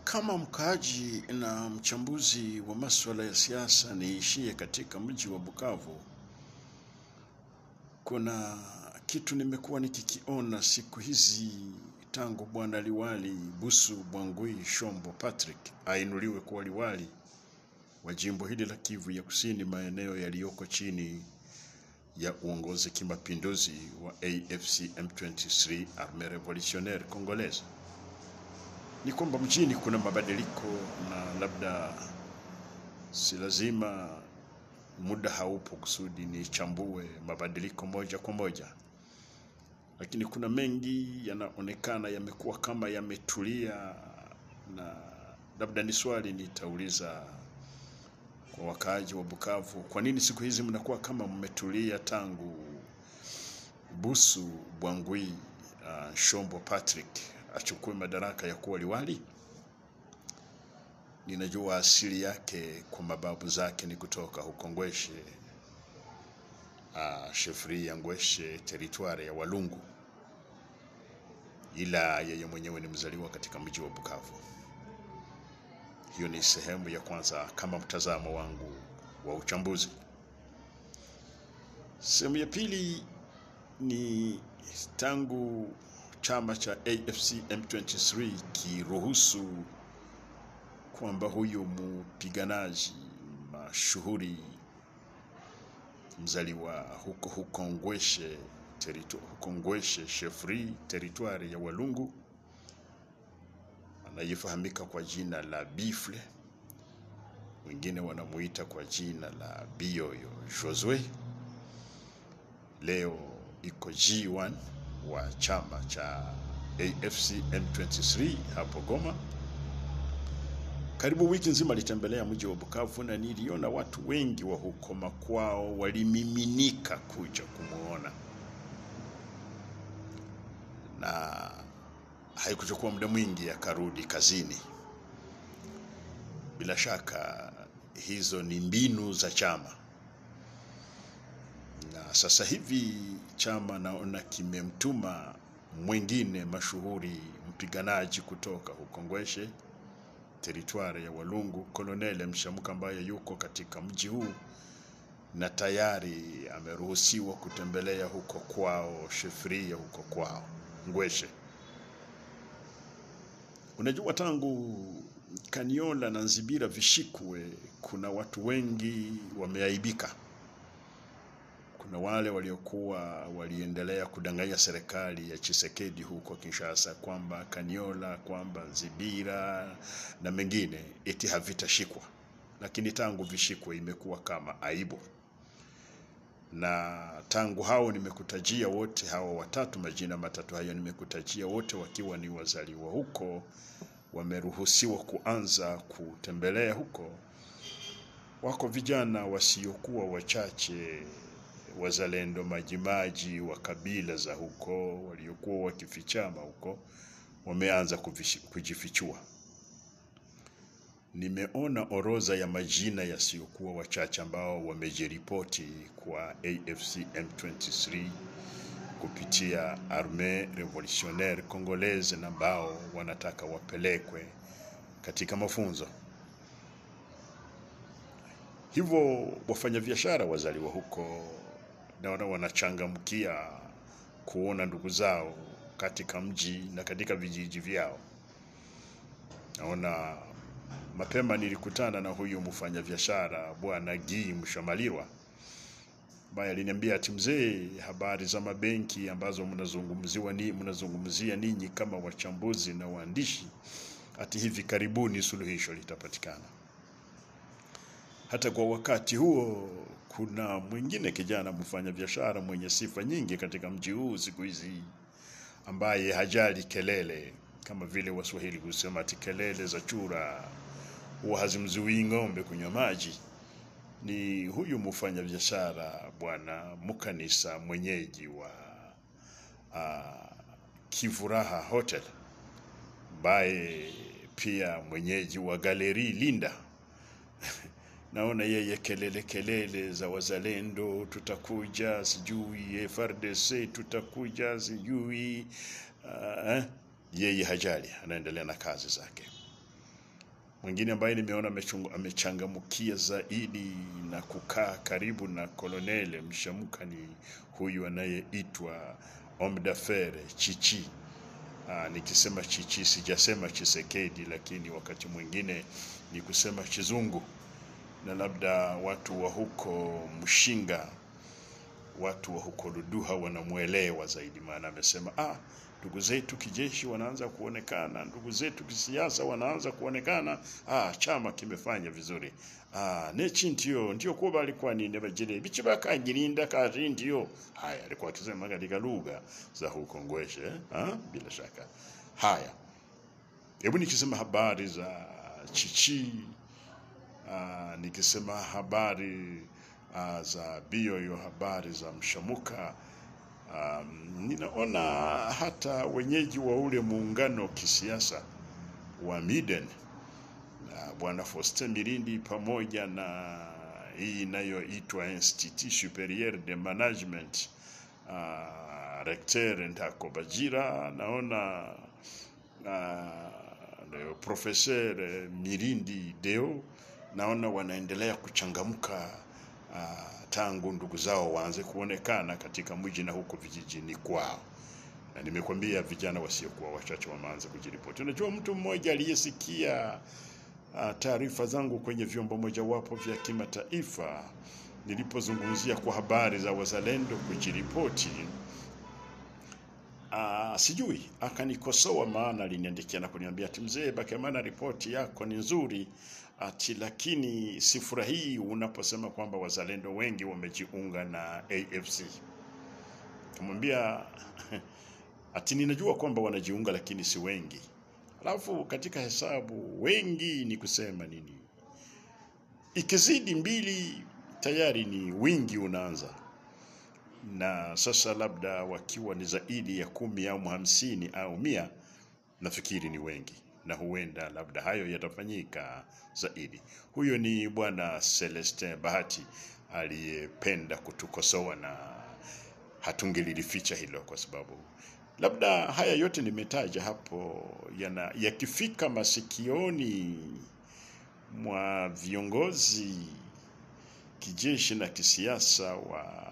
Kama mkaaji na mchambuzi wa masuala ya siasa niishie katika mji wa Bukavu, kuna kitu nimekuwa nikikiona siku hizi tangu bwana liwali Busu Bwangui Shombo Patrick ainuliwe kuwa liwali wa jimbo hili la Kivu ya Kusini, maeneo yaliyoko chini ya uongozi kimapinduzi wa AFC M23 Armée Révolutionnaire Congolaise. Ni kwamba mjini kuna mabadiliko, na labda si lazima, muda haupo kusudi ni chambue mabadiliko moja kwa moja, lakini kuna mengi yanaonekana yamekuwa kama yametulia, na labda ni swali nitauliza kwa wakaaji wa Bukavu: kwa nini siku hizi mnakuwa kama mmetulia tangu Busu Bwangui Shombo Patrick achukue madaraka ya kuwa liwali? Ninajua asili yake kwa mababu zake ni kutoka huko Ngweshe, shefri ya Ngweshe, teritwari ya Walungu, ila yeye mwenyewe ni mzaliwa katika mji wa Bukavu. Hiyo ni sehemu ya kwanza kama mtazamo wangu wa uchambuzi. Sehemu ya pili ni tangu chama cha AFC M23 kiruhusu kwamba huyo mpiganaji mashuhuri mzaliwa huko Ngweshe, huko Ngweshe shefri teritwari ya Walungu, anayefahamika kwa jina la Bifle, wengine wanamuita kwa jina la Biyoyo Josue, leo iko G1 wa chama cha AFC M23 hapo Goma. Karibu wiki nzima alitembelea mji wa Bukavu, na niliona watu wengi wa huko makwao walimiminika kuja kumuona, na haikuchukua muda mwingi akarudi kazini. Bila shaka hizo ni mbinu za chama, na sasa hivi chama naona kimemtuma mwingine mashuhuri, mpiganaji kutoka huko Ngweshe teritwari ya Walungu, Kolonel Mshamuka, ambaye yuko katika mji huu na tayari ameruhusiwa kutembelea huko kwao shefria, huko kwao Ngweshe. Unajua, tangu Kaniola na Nzibira vishikwe, kuna watu wengi wameaibika. Kuna wale waliokuwa waliendelea kudanganya serikali ya Tshisekedi huko Kinshasa kwamba Kaniola, kwamba Nzibira na mengine eti havitashikwa, lakini tangu vishikwe imekuwa kama aibu. Na tangu hao nimekutajia wote hao watatu, majina matatu hayo nimekutajia wote wakiwa ni wazaliwa huko, wameruhusiwa kuanza kutembelea huko. Wako vijana wasiokuwa wachache, wazalendo majimaji wa kabila za huko, waliokuwa wakifichama huko, wameanza kujifichua. Nimeona orodha ya majina yasiokuwa wachache ambao wamejiripoti kwa AFC M23 kupitia Armée Révolutionnaire Congolaise, na ambao wanataka wapelekwe katika mafunzo. Hivyo wafanyabiashara wazaliwa huko naona wanachangamkia kuona ndugu zao katika mji na katika vijiji vyao. Naona mapema nilikutana na huyu mfanyabiashara bwana Gi Mshamalirwa, ambaye aliniambia ati, mzee, habari za mabenki ambazo mnazungumzia ninyi kama wachambuzi na waandishi, ati hivi karibuni suluhisho litapatikana. Hata kwa wakati huo kuna mwingine kijana mfanyabiashara mwenye sifa nyingi katika mji huu siku hizi, ambaye hajali kelele, kama vile Waswahili kusema ati kelele za chura huwa hazimzuii ng'ombe kunywa maji. Ni huyu mfanyabiashara bwana Mukanisa, mwenyeji wa Kivuraha Hotel, ambaye pia mwenyeji wa Galeri Linda. Naona yeye kelele za wazalendo, tutakuja, sijui FARDC tutakuja, sijui yeye hajali, anaendelea na kazi zake. Mwingine ambaye nimeona amechangamkia zaidi na kukaa karibu na Kolonel Mshamuka ni huyu anayeitwa homme d'affaires Chichi. Nikisema Chichi sijasema Chisekedi, lakini wakati mwingine ni kusema Chizungu, na labda watu wa huko Mshinga, watu wa huko Luduha wanamuelewa zaidi, maana amesema ndugu zetu kijeshi wanaanza kuonekana, ndugu zetu kisiasa wanaanza kuonekana, chama kimefanya vizuri. Nechi ndio kuba alikuwa ni nebajire bichibaka ngirinda kazi ndio. Haya alikuwa akisema katika lugha za huko Ngweshe, bila shaka. Haya, hebu nikisema habari za Chichi, nikisema habari za Bioyo, habari za Mshamuka, ninaona hata wenyeji wa ule muungano kisiasa wa Miden, bwana Faustin Mirindi pamoja na hii inayoitwa Institut Supérieur de Management, Recteur Ndako Bajira, naona Professeur Mirindi Deo, naona wanaendelea kuchangamka tangu ndugu zao waanze kuonekana katika mji na huko vijijini kwao. Na nimekwambia vijana wasiokuwa wachache wameanza kujiripoti. Unajua, mtu mmoja aliyesikia taarifa zangu kwenye vyombo mojawapo vya kimataifa nilipozungumzia kwa habari za wazalendo kujiripoti, sijui akanikosoa, maana aliniandikia na kuniambia ati mzee Bakemana, ripoti yako ni nzuri lakini sifurahii unaposema kwamba wazalendo wengi wamejiunga na AFC. Kumwambia ati ninajua kwamba wanajiunga lakini si wengi. Alafu katika hesabu wengi ni kusema nini? Ikizidi 2 tayari ni wingi unaanza. Na sasa labda wakiwa ni zaidi ya 10 au 50 au 100, nafikiri ni wengi, na huenda labda hayo yatafanyika zaidi. Huyo ni bwana Celestin Bahati aliyependa kutukosoa, na hatungelilificha hilo, kwa sababu labda haya yote nimetaja hapo yakifika masikioni mwa viongozi kijeshi na kisiasa wa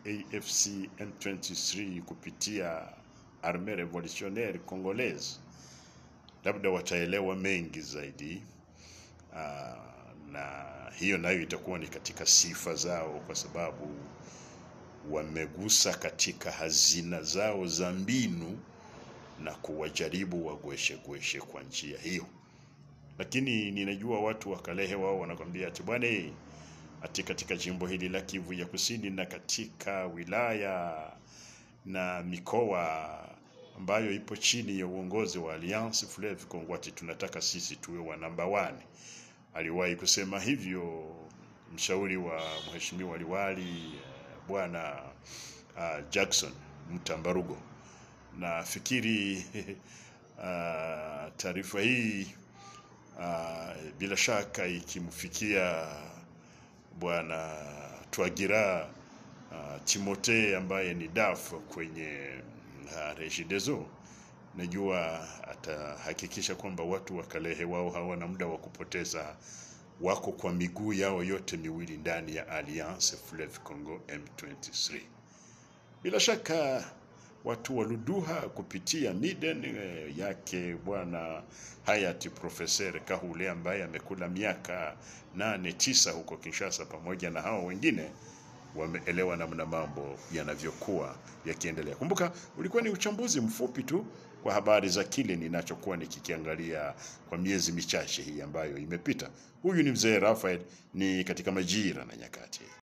AFC M23 kupitia Armée Révolutionnaire Congolaise, labda wataelewa mengi zaidi, na hiyo nayo itakuwa ni katika sifa zao, kwa sababu wamegusa katika hazina zao za mbinu na kuwajaribu wagweshe kwa njia hiyo. Lakini ninajua watu wa Kalehe wao wanakwambia ati bwana, ati katika jimbo hili la Kivu ya Kusini na katika wilaya na mikoa ambayo ipo chini ya uongozi wa Alliance Fleuve Congo, ati tunataka sisi tuwe wa namba 1. Aliwahi kusema hivyo mshauri wa mheshimiwa liwali bwana Jackson Mtambarugo. Na fikiri taarifa hii bila shaka ikimfikia bwana Twagira Timothée ambaye ni DAF kwenye Regideso, najua atahakikisha kwamba watu wa Kalehe wao hawana muda wa kupoteza, wako kwa miguu yao yote miwili ndani ya Alliance Fleuve Congo M23. Bila shaka watu wa Luduha kupitia Miden yake bwana hayati Professeur Kahule ambaye amekula miaka 8-9 huko Kinshasa, pamoja na hao wengine, wameelewa namna mambo yanavyokuwa yakiendelea. Kumbuka ulikuwa ni uchambuzi mfupi tu kwa habari za kile ninachokuwa nikikiangalia kwa miezi michache hii ambayo imepita. Huyu ni mzee Raphael, ni katika Majira na Nyakati.